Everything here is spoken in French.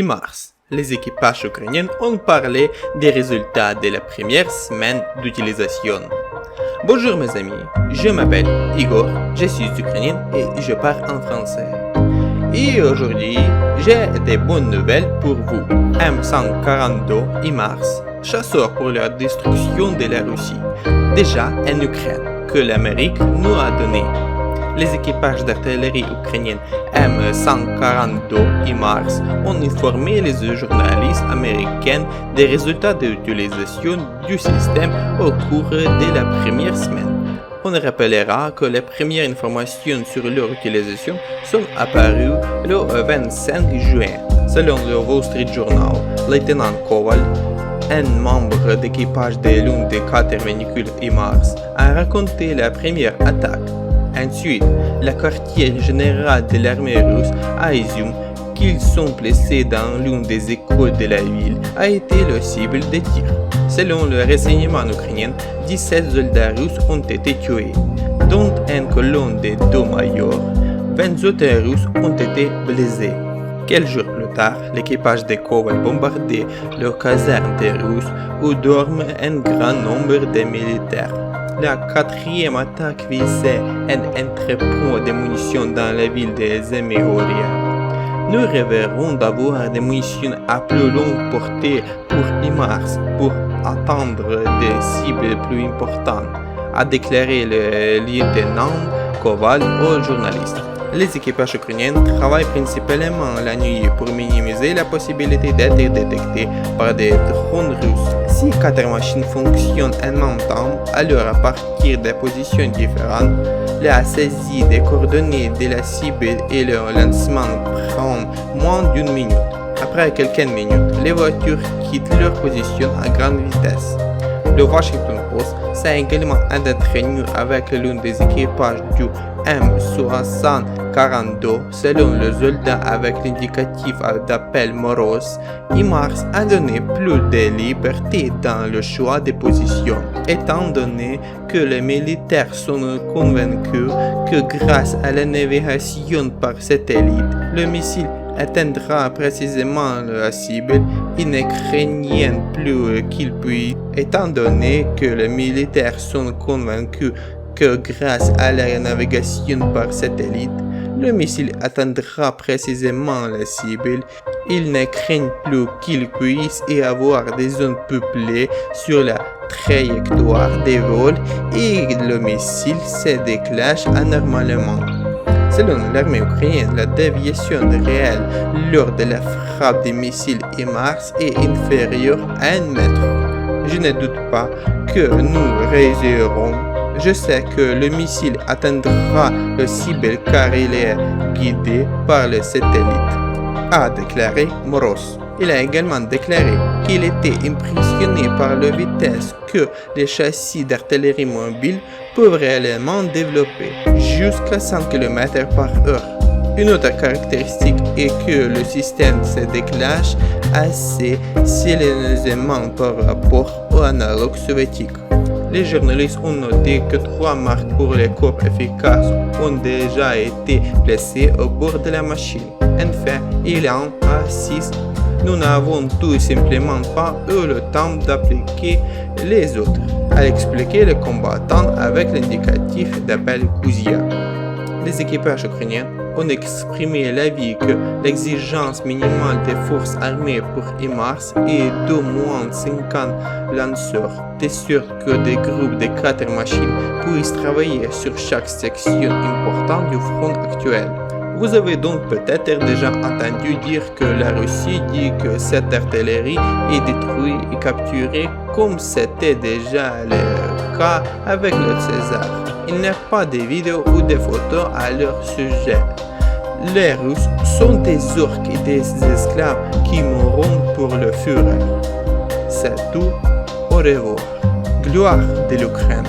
mars, les équipages ukrainiens ont parlé des résultats de la première semaine d'utilisation. Bonjour mes amis, je m'appelle Igor, je suis ukrainien et je parle en français. Et aujourd'hui, j'ai des bonnes nouvelles pour vous. M142 HIMARS, chasseur pour la destruction de la Russie, déjà en Ukraine, que l'Amérique nous a donné. Les équipages d'artillerie ukrainienne M142 HIMARS ont informé les journalistes américains des résultats de l'utilisation du système au cours de la première semaine. On rappellera que les premières informations sur leur utilisation sont apparues le 25 juin. Selon le Wall Street Journal, Lieutenant Koval, un membre d'équipage de l'une des 4 véhicules HIMARS, a raconté la première attaque. Ensuite, le quartier général de l'armée russe a Izium, qu'ils sont placés dans l'une des écoles de la ville, a été le cible des tirs. Selon le renseignement ukrainien, 17 soldats russes ont été tués, dont un colonne de 2 majors. 20 autres russes ont été blessés. Quelques jours plus tard, l'équipage de Koval bombardait le caserne des Russes où dorment un grand nombre de militaires. La 4e attaque visait un entrepôt de munitions dans la ville de Zemioria. Nous rêverons d'avoir des munitions à plus longue portée pour HIMARS pour atteindre des cibles plus importantes, a déclaré le lieutenant Koval aux journalistes. Les équipages ukrainiens travaillent principalement la nuit pour minimiser la possibilité d'être détectés par des drones russes. Si 4 machines fonctionnent en même temps, alors à partir de positions différentes, la saisie des coordonnées de la cible et le lancement prend moins d'une minute. Après quelques minutes, les voitures quittent leur position à grande vitesse. Le Washington Post s'est également entretenu avec l'un des équipages du M142. Selon le soldat avec l'indicatif d'appel Moros, HIMARS a donné plus de liberté dans le choix des positions, étant donné que les militaires sont convaincus que grâce à la navigation par satellite, le missile atteindra précisément la cible, ils ne craignent plus qu'il puisse, étant donné que les militaires sont convaincus que grâce à la navigation par satellite, le missile atteindra précisément la cible, ils ne craignent plus qu'il puisse y avoir des zones peuplées sur la trajectoire des vols et le missile se déclenche anormalement. Selon l'armée ukrainienne, la déviation réelle lors de la frappe des missiles HIMARS est inférieure à 1 mètre. Je ne doute pas que nous réussirons. Je sais que le missile atteindra le cible car il est guidé par le satellite, a déclaré Moros. Il a également déclaré qu'il était impressionné par la vitesse que les châssis d'artillerie mobile peuvent réellement développer, jusqu'à 100 km/h. Une autre caractéristique est que le système se déclenche assez silencieusement par rapport au analogue soviétique. Les journalistes ont noté que 3 marques pour les corps efficaces ont déjà été placées au bord de la machine. Enfin, il y en a 6. Nous n'avons tout simplement pas eu le temps d'appliquer les autres, a expliqué le combattant avec l'indicatif d'appel Kuzia. Les équipages ukrainiens ont exprimé l'avis que l'exigence minimale des forces armées pour HIMARS est d'au moins 50 lanceurs, de sorte que des groupes de 4 machines puissent travailler sur chaque section importante du front actuel. Vous avez donc peut-être déjà entendu dire que la Russie dit que cette artillerie est détruite et capturée comme c'était déjà le cas avec le César. Il n'y a pas de vidéos ou de photos à leur sujet. Les Russes sont des orques et des esclaves qui mourront pour le Führer. C'est tout. Au revoir. Gloire de l'Ukraine.